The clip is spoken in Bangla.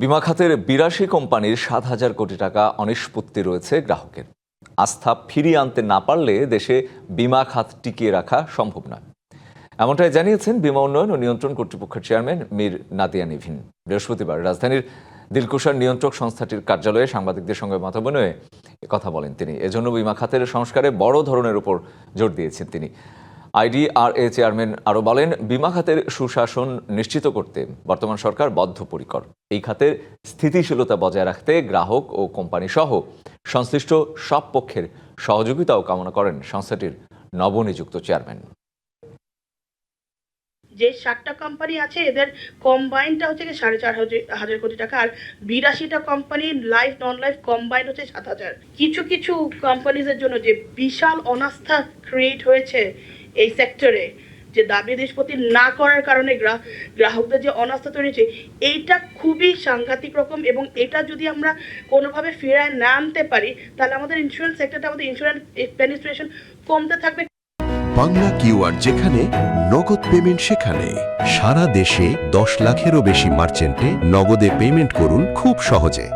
বিমা খাতের ৮২ কোম্পানির ৭,০০০ কোটি টাকা অনিষ্পত্তি রয়েছে গ্রাহকের। আস্থা ফিরিয়ে আনতে না পারলে দেশে বিমা খাত টিকিয়ে রাখা সম্ভব নয়, এমনটাই জানিয়েছেন বিমা উন্নয়ন ও নিয়ন্ত্রণ কর্তৃপক্ষের চেয়ারম্যান মীর নাদিয়া নিভিন। বৃহস্পতিবার রাজধানীর দিলকুশার নিয়ন্ত্রক সংস্থাটির কার্যালয়ে সাংবাদিকদের সঙ্গে মতবিনিময়ে কথা বলেন তিনি। এজন্য বিমা খাতের সংস্কারে বড় ধরনের উপর জোর দিয়েছেন তিনি। আইডিআরএ চেয়ারম্যান আরও বলেন, বিমা খাতের সুশাসন নিশ্চিত করতে বর্তমান সরকার বদ্ধপরিকর। এই খাতের স্থিতিশীলতা বজায় রাখতে গ্রাহক ও কোম্পানি সহ সংশ্লিষ্ট সব পক্ষের সহযোগিতাও কামনা করেন সংস্থাটির নবনিযুক্ত চেয়ারম্যান। যে 7টা কোম্পানি আছে এদের কম্বাইনটা হচ্ছে 4,500 কোটি টাকা, আর 82টা company life non life combine হচ্ছে 7,000। কিছু কিছু কোম্পানিজের জন্য যে বিশাল অনাস্থা ক্রিয়েট হয়েছে এই সেক্টরে, যে দাবি নিষ্পত্তি না করার কারণে গ্রাহকদের যে অনাস্থা তৈরি হয়েছে, এইটা খুবই সাংঘাতিক রকম। এবং এটা যদি আমরা কোনোভাবে ফেরায় না আনতে পারি তাহলে আমাদের ইন্স্যুরেন্স সেক্টরটা, আমাদের ইন্স্যুরেন্স পেনিট্রেশন কমতে থাকবে। বাংলা কিউআর যেখানে নগদ পেমেন্ট সেখানে। সারা দেশে 10 লাখেরও বেশি মার্চেন্টে নগদে পেমেন্ট করুন খুব সহজে।